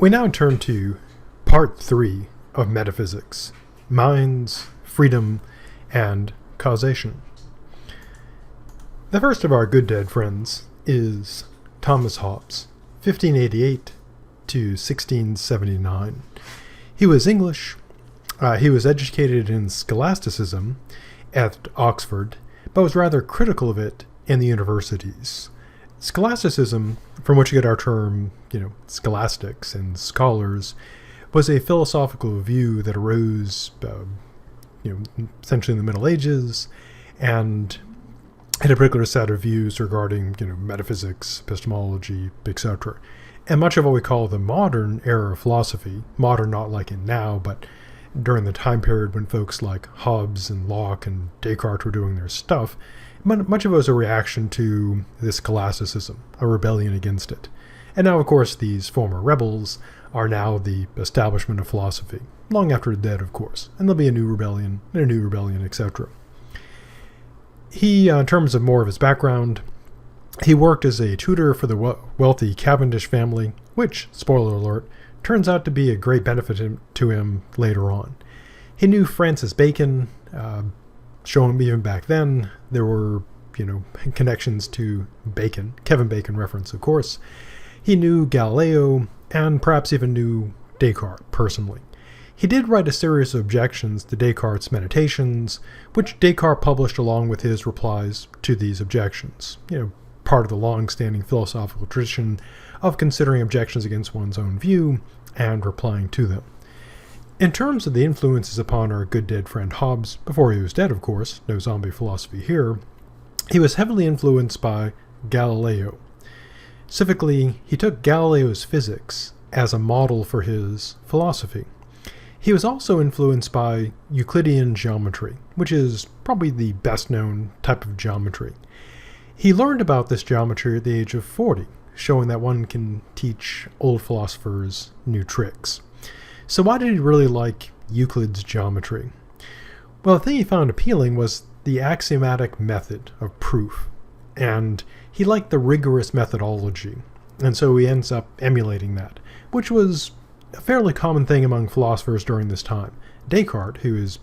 We now turn to Part 3 of Metaphysics, Minds, Freedom, and Causation. The first of our good dead friends is Thomas Hobbes, 1588 to 1679. He was English. He was educated in scholasticism at Oxford, but was rather critical of it in the universities. Scholasticism, from which we get our term, scholastics and scholars, was a philosophical view that arose, essentially in the Middle Ages, and had a particular set of views regarding, metaphysics, epistemology, etc. And much of what we call the modern era of philosophy, modern not like in now, but during the time period when folks like Hobbes and Locke and Descartes were doing their stuff, much of it was a reaction to this scholasticism, a rebellion against it. And now, of course, these former rebels are now the establishment of philosophy, long after dead, of course. And there'll be a new rebellion, and a new rebellion, etc. He, in terms of more of his background, he worked as a tutor for the wealthy Cavendish family, which, spoiler alert, turns out to be a great benefit to him later on. He knew Francis Bacon. Shown even back then, there were, connections to Bacon, Kevin Bacon reference, of course. He knew Galileo, and perhaps even knew Descartes personally. He did write a series of objections to Descartes' Meditations, which Descartes published along with his replies to these objections. Part of the long-standing philosophical tradition of considering objections against one's own view and replying to them. In terms of the influences upon our good dead friend Hobbes, before he was dead, of course, no zombie philosophy here, he was heavily influenced by Galileo. Specifically, he took Galileo's physics as a model for his philosophy. He was also influenced by Euclidean geometry, which is probably the best-known type of geometry. He learned about this geometry at the age of 40, showing that one can teach old philosophers new tricks. So why did he really like Euclid's geometry? Well, the thing he found appealing was the axiomatic method of proof, and he liked the rigorous methodology, and so he ends up emulating that, which was a fairly common thing among philosophers during this time. Descartes, who is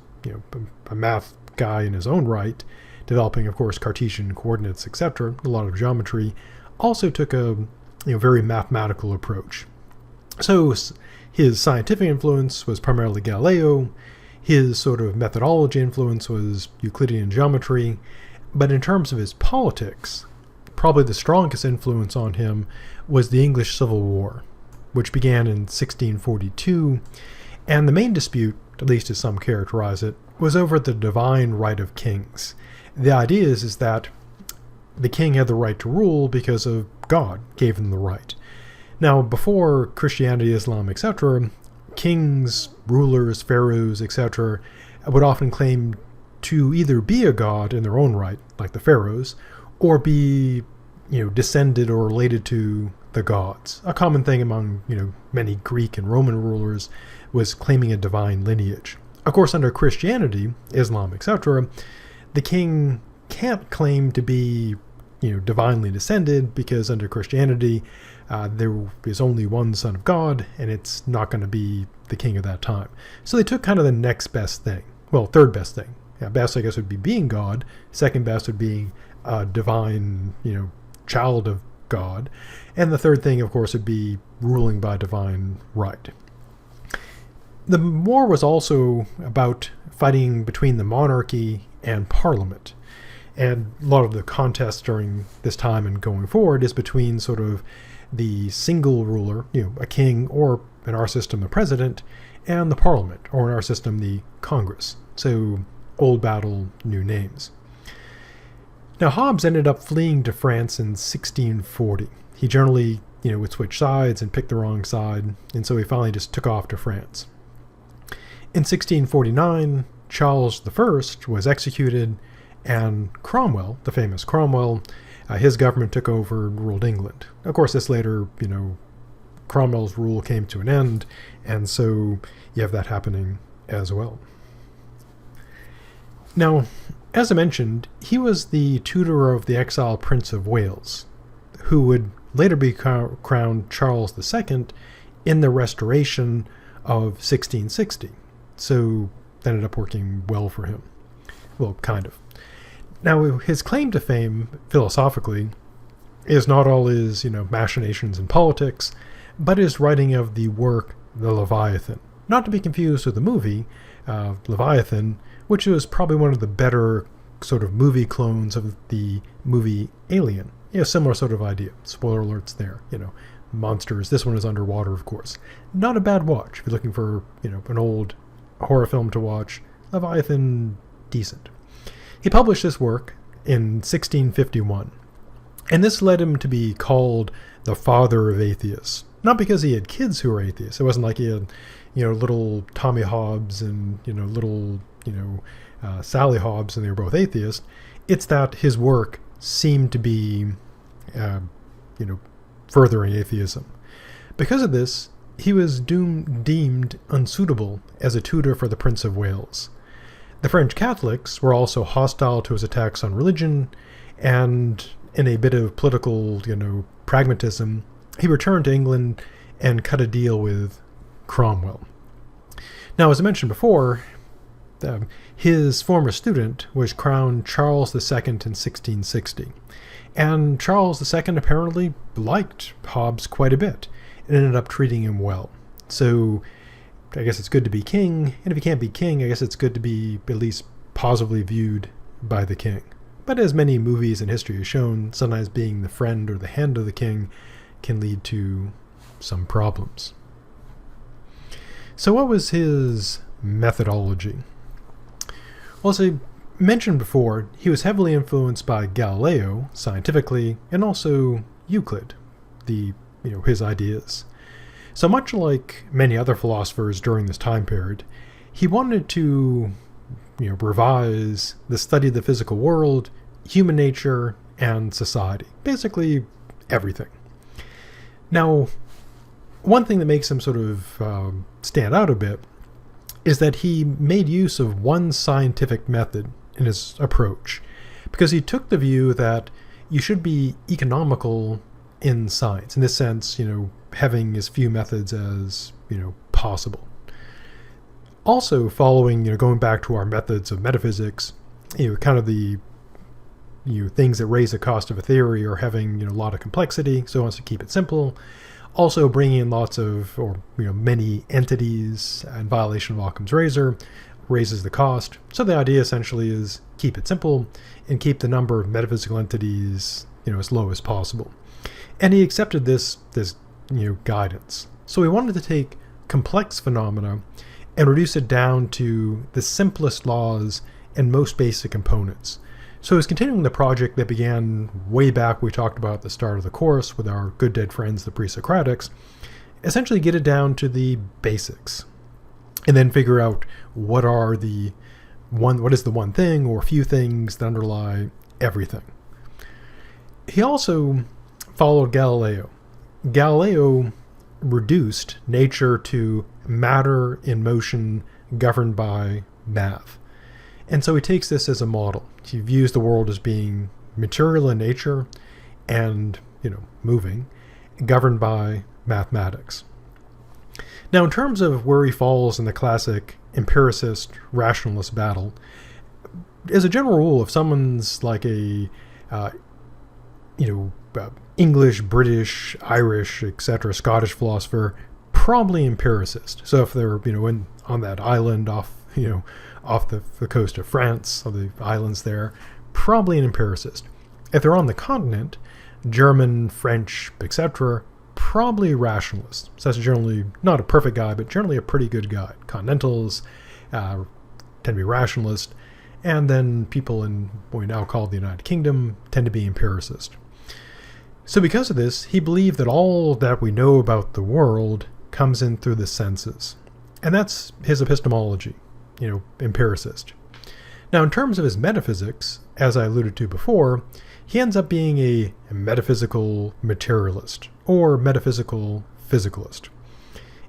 a math guy in his own right, developing, of course, Cartesian coordinates, etc., a lot of geometry, also took a very mathematical approach. So his scientific influence was primarily Galileo. His sort of methodology influence was Euclidean geometry. But in terms of his politics, probably the strongest influence on him was the English Civil War, which began in 1642. And the main dispute, at least as some characterize it, was over the divine right of kings. The idea is that the king had the right to rule because of God gave him the right. Now, before Christianity, Islam, etc., kings, rulers, pharaohs, etc., would often claim to either be a god in their own right, like the pharaohs, or be, descended or related to the gods. A common thing among, many Greek and Roman rulers was claiming a divine lineage. Of course, under Christianity, Islam, etc., the king can't claim to be, divinely descended, because under Christianity, there is only one Son of God, and it's not going to be the king of that time. So they took kind of the next best thing. Well, third best thing. Best, I guess, would be being God. Second best would be a divine, child of God. And the third thing, of course, would be ruling by divine right. The war was also about fighting between the monarchy and parliament. And a lot of the contest during this time and going forward is between sort of the single ruler, a king, or in our system, the president, and the parliament, or in our system, the Congress. So, old battle, new names. Now, Hobbes ended up fleeing to France in 1640. He generally, would switch sides and pick the wrong side, and so he finally just took off to France. In 1649, Charles I was executed, and Cromwell, the famous Cromwell, his government took over and ruled England. Of course, this later, Cromwell's rule came to an end, and so you have that happening as well. Now, as I mentioned, he was the tutor of the exiled Prince of Wales, who would later be crowned Charles II in the Restoration of 1660. So that ended up working well for him. Well, kind of. Now, his claim to fame, philosophically, is not all his, machinations in politics, but his writing of the work The Leviathan. Not to be confused with the movie, Leviathan, which was probably one of the better sort of movie clones of the movie Alien. Similar sort of idea. Spoiler alerts there. Monsters. This one is underwater, of course. Not a bad watch. If you're looking for, an old horror film to watch, Leviathan, decent. He published this work in 1651. And this led him to be called the father of atheists. Not because he had kids who were atheists. It wasn't like he had, little Tommy Hobbes and, little, Sally Hobbes, and they were both atheists. It's that his work seemed to be, furthering atheism. Because of this, he was deemed unsuitable as a tutor for the Prince of Wales. The French Catholics were also hostile to his attacks on religion, and in a bit of political, pragmatism, he returned to England and cut a deal with Cromwell. Now, as I mentioned before, his former student was crowned Charles II in 1660. And Charles II apparently liked Hobbes quite a bit and ended up treating him well. So I guess it's good to be king, and if you can't be king, I guess it's good to be at least positively viewed by the king. But as many movies in history have shown, sometimes being the friend or the hand of the king can lead to some problems. So what was his methodology? Well, as I mentioned before, he was heavily influenced by Galileo, scientifically, and also Euclid, his ideas. So much like many other philosophers during this time period, he wanted to, revise the study of the physical world, human nature, and society. Basically, everything. Now, one thing that makes him sort of stand out a bit is that he made use of one scientific method in his approach, because he took the view that you should be economical in science, in this sense, having as few methods as, possible. Also following, going back to our methods of metaphysics, kind of the, things that raise the cost of a theory or having, a lot of complexity, so he wants to keep it simple. Also bringing in lots of, many entities in violation of Occam's razor, raises the cost. So the idea essentially is keep it simple and keep the number of metaphysical entities, as low as possible. And he accepted this guidance. So he wanted to take complex phenomena and reduce it down to the simplest laws and most basic components. So he's continuing the project that began way back, we talked about at the start of the course with our good dead friends, the pre-Socratics. Essentially get it down to the basics. And then figure out what is the one thing or few things that underlie everything. He also followed Galileo. Galileo reduced nature to matter in motion governed by math. And so he takes this as a model. He views the world as being material in nature and, moving, governed by mathematics. Now, in terms of where he falls in the classic empiricist-rationalist battle, as a general rule, if someone's like a, English, British, Irish, etc., Scottish philosopher, probably empiricist. So if they're, on that island off the coast of France, or the islands there, probably an empiricist. If they're on the continent, German, French, etc., probably rationalist. So that's generally not a perfect guy, but generally a pretty good guy. Continentals tend to be rationalist, and then people in what we now call the United Kingdom tend to be empiricist. So because of this, he believed that all that we know about the world comes in through the senses. And that's his epistemology, empiricist. Now, in terms of his metaphysics, as I alluded to before, he ends up being a metaphysical materialist, or metaphysical physicalist.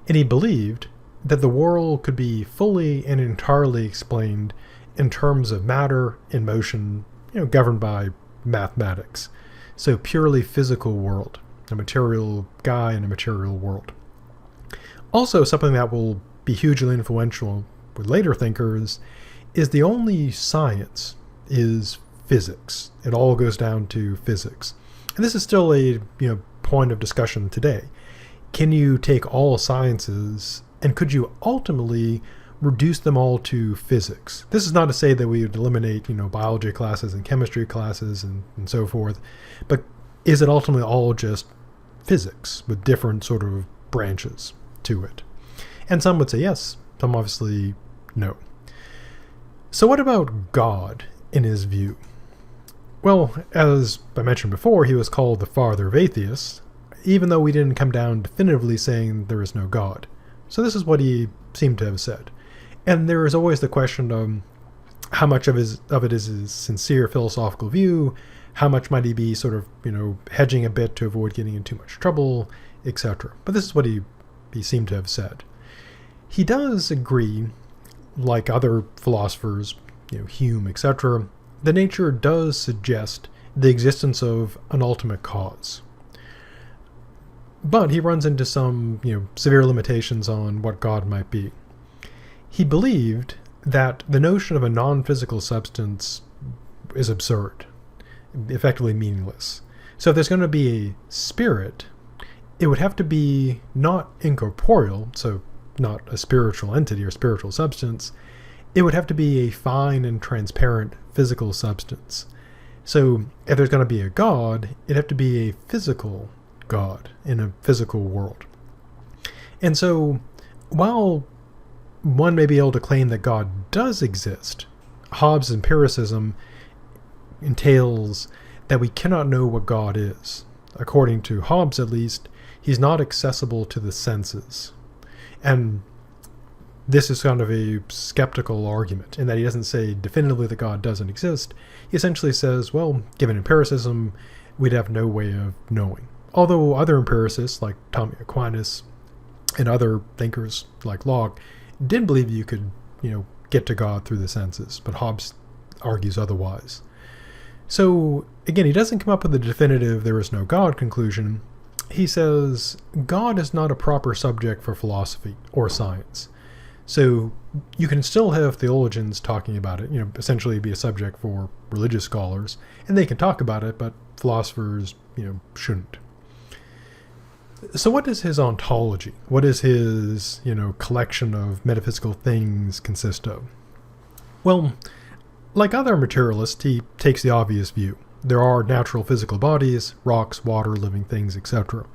And he believed that the world could be fully and entirely explained in terms of matter in motion, governed by mathematics. So purely physical world, a material guy in a material world. Also, something that will be hugely influential with later thinkers is the only science is physics. It all goes down to physics. And this is still a point of discussion today. Can you take all sciences and could you ultimately reduce them all to physics? This is not to say that we would eliminate biology classes and chemistry classes and so forth, but is it ultimately all just physics with different sort of branches to it? And some would say yes, some obviously no. So what about God in his view? Well, as I mentioned before, he was called the father of atheists, even though we didn't come down definitively saying there is no God. So this is what he seemed to have said. And there is always the question of how much of it is his sincere philosophical view, how much might he be sort of, hedging a bit to avoid getting in too much trouble, etc. But this is what he seemed to have said. He does agree, like other philosophers, Hume, etc., that nature does suggest the existence of an ultimate cause. But he runs into some, severe limitations on what God might be. He believed that the notion of a non-physical substance is absurd, effectively meaningless. So if there's going to be a spirit, it would have to be not incorporeal, so not a spiritual entity or spiritual substance. It would have to be a fine and transparent physical substance. So if there's going to be a God, it'd have to be a physical God in a physical world. And so while one may be able to claim that God does exist, Hobbes' empiricism entails that we cannot know what God is. According to Hobbes, at least, he's not accessible to the senses. And this is kind of a skeptical argument in that he doesn't say definitively that God doesn't exist. He essentially says, well, given empiricism, we'd have no way of knowing. Although other empiricists like Thomas Aquinas and other thinkers like Locke did believe you could, get to God through the senses, but Hobbes argues otherwise. So again, he doesn't come up with a definitive there is no God conclusion. He says God is not a proper subject for philosophy or science. So you can still have theologians talking about it, essentially be a subject for religious scholars, and they can talk about it, but philosophers, shouldn't. So what is his ontology? What is his, collection of metaphysical things consist of? Well, like other materialists, he takes the obvious view. There are natural physical bodies, rocks, water, living things, etc.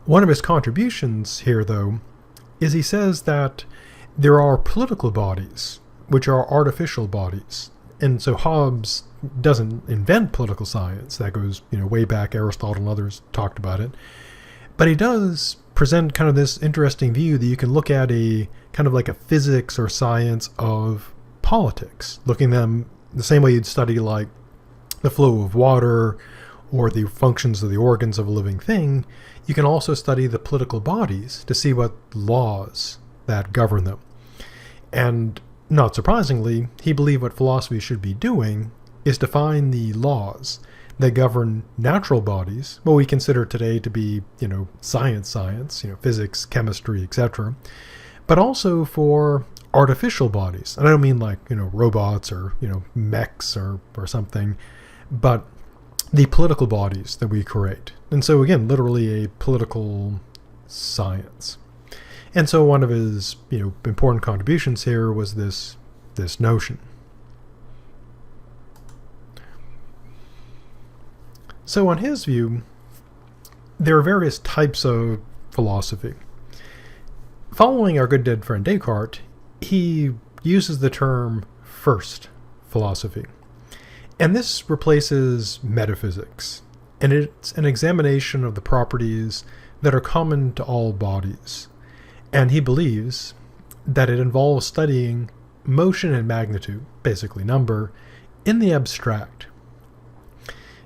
One of his contributions here, though, is he says that there are political bodies, which are artificial bodies. And so Hobbes doesn't invent political science. That goes, way back. Aristotle and others talked about it. But he does present kind of this interesting view that you can look at a kind of like a physics or science of politics, looking at them the same way you'd study like the flow of water or the functions of the organs of a living thing. You can also study the political bodies to see what laws that govern them. And not surprisingly, he believed what philosophy should be doing is to find the laws that govern natural bodies, what we consider today to be, science, physics, chemistry, etc., but also for artificial bodies. And I don't mean like, robots or, mechs or something, but the political bodies that we create. And so again, literally a political science. And so one of his, important contributions here was this notion. So on his view, there are various types of philosophy. Following our good dead friend Descartes, he uses the term first philosophy. And this replaces metaphysics. And it's an examination of the properties that are common to all bodies. And he believes that it involves studying motion and magnitude, basically number, in the abstract.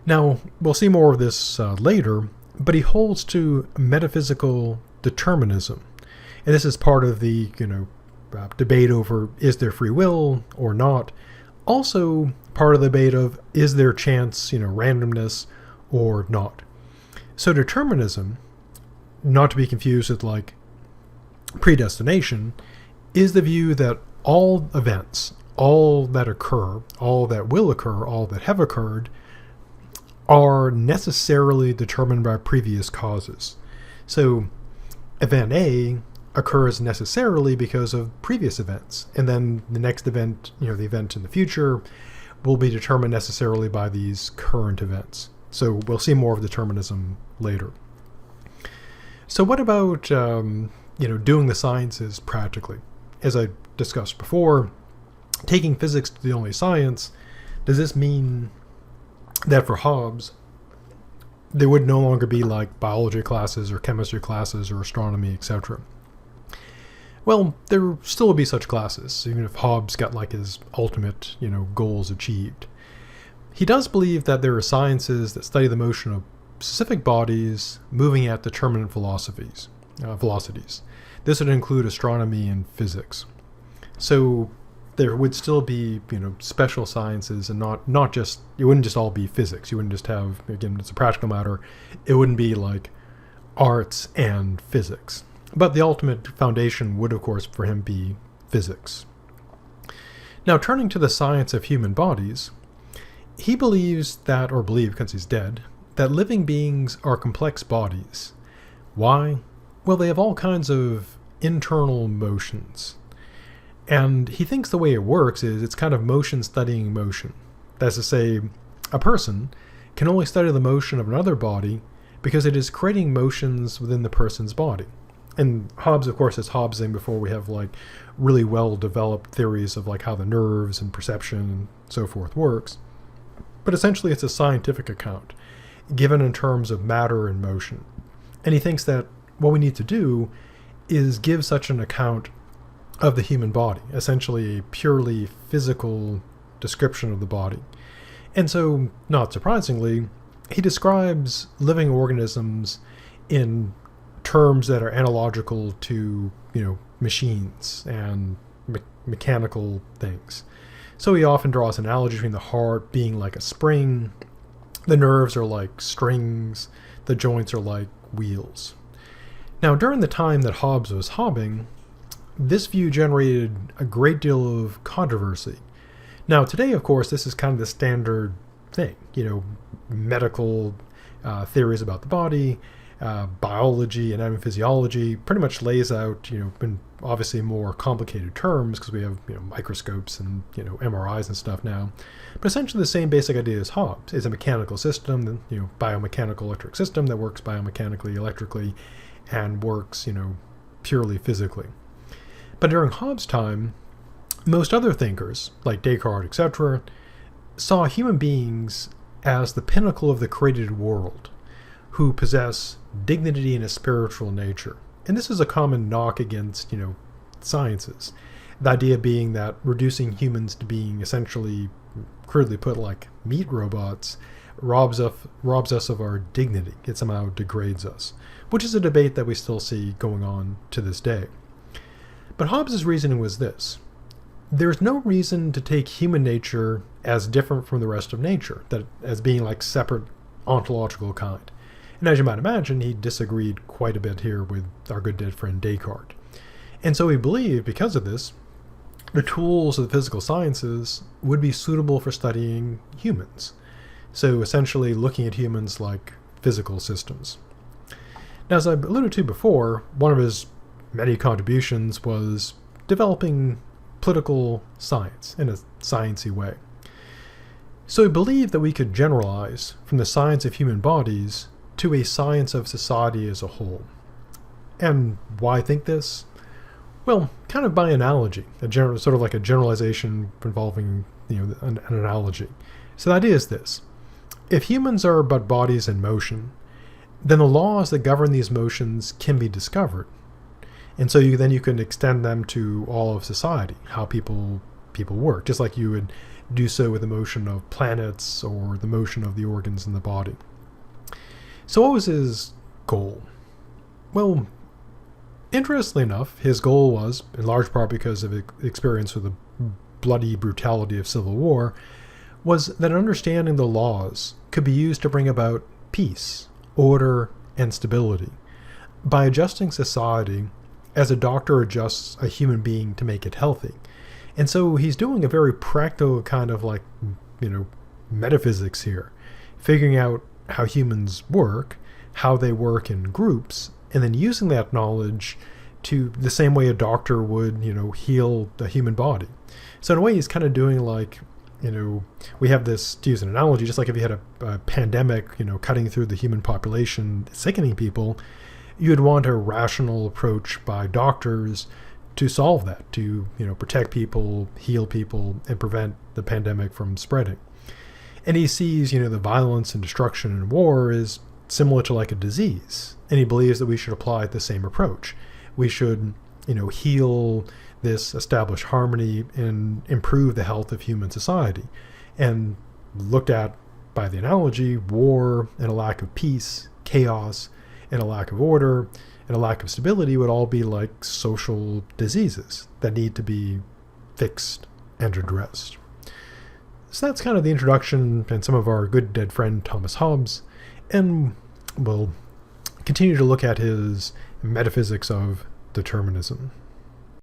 Now, we'll see more of this later, but he holds to metaphysical determinism. And this is part of the, debate over is there free will or not. Also part of the debate of is there chance, randomness or not. So determinism, not to be confused with like predestination is the view that all events, all that occur, all that will occur, all that have occurred, are necessarily determined by previous causes. So event A occurs necessarily because of previous events, and then the next event, the event in the future, will be determined necessarily by these current events. So we'll see more of determinism later. So what about doing the sciences practically? As I discussed before, taking physics to the only science, does this mean that for Hobbes, there would no longer be like biology classes or chemistry classes or astronomy, etc.? Well, there still would be such classes, even if Hobbes got like his ultimate, goals achieved. He does believe that there are sciences that study the motion of specific bodies moving at determinate velocities. This would include astronomy and physics. So there would still be, special sciences, and not just, it wouldn't just all be physics. You wouldn't just have, again, it's a practical matter, it wouldn't be like arts and physics. But the ultimate foundation would, of course, for him be physics. Now, turning to the science of human bodies, he believes that, or believed because he's dead, that living beings are complex bodies. Why? Well, they have all kinds of internal motions. And he thinks the way it works is it's kind of motion studying motion. That's to say, a person can only study the motion of another body because it is creating motions within the person's body. And Hobbes, of course, as Hobbes saying before, we have like really well-developed theories of like how the nerves and perception and so forth works. But essentially it's a scientific account given in terms of matter and motion. And he thinks that what we need to do is give such an account of the human body, essentially a purely physical description of the body. And so, not surprisingly, he describes living organisms in terms that are analogical to, machines and mechanical things. So he often draws an analogy between the heart being like a spring, the nerves are like strings, the joints are like wheels. Now, during the time that Hobbes was hobbing, this view generated a great deal of controversy. Now, today, of course, this is kind of the standard thing, medical theories about the body, biology and physiology pretty much lays out, in obviously more complicated terms because we have, microscopes and, MRIs and stuff now. But essentially the same basic idea as Hobbes is a mechanical system, biomechanical electric system that works biomechanically, electrically, and works, purely physically. But during Hobbes' time, most other thinkers, like Descartes, etc., saw human beings as the pinnacle of the created world, who possess dignity and a spiritual nature. And this is a common knock against, sciences. The idea being that reducing humans to being essentially, crudely put, like meat robots, robs us of our dignity. It somehow degrades us, which is a debate that we still see going on to this day. But Hobbes' reasoning was this. There's no reason to take human nature as different from the rest of nature, that as being like separate ontological kind. And as you might imagine, he disagreed quite a bit here with our good dead friend Descartes. And so he believed, because of this, the tools of the physical sciences would be suitable for studying humans. So essentially looking at humans like physical systems. Now, as I alluded to before, one of his many contributions was developing political science in a sciencey way. So he believed that we could generalize from the science of human bodies to a science of society as a whole. And why think this? Well, kind of by analogy, sort of like a generalization involving an analogy. So the idea is this. If humans are but bodies in motion, then the laws that govern these motions can be discovered. And so you can extend them to all of society, how people work, just like you would do so with the motion of planets or the motion of the organs in the body. So what was his goal? Well, interestingly enough, his goal was, in large part because of experience with the bloody brutality of civil war, was that understanding the laws could be used to bring about peace, order, and stability by adjusting society as a doctor adjusts a human being to make it healthy. And so he's doing a very practical kind of like, metaphysics here, figuring out how humans work, how they work in groups, and then using that knowledge to the same way a doctor would, heal the human body. So in a way, he's kind of doing like, we have this, to use an analogy, just like if you had a pandemic, cutting through the human population, sickening people, you'd want a rational approach by doctors to solve that, to, protect people, heal people, and prevent the pandemic from spreading. And he sees, the violence and destruction and war is similar to like a disease. And he believes that we should apply the same approach. We should, heal this established harmony and improve the health of human society. And looked at by the analogy, war and a lack of peace, chaos and a lack of order and a lack of stability would all be like social diseases that need to be fixed and addressed. So that's kind of the introduction and some of our good dead friend Thomas Hobbes, and we'll continue to look at his metaphysics of determinism.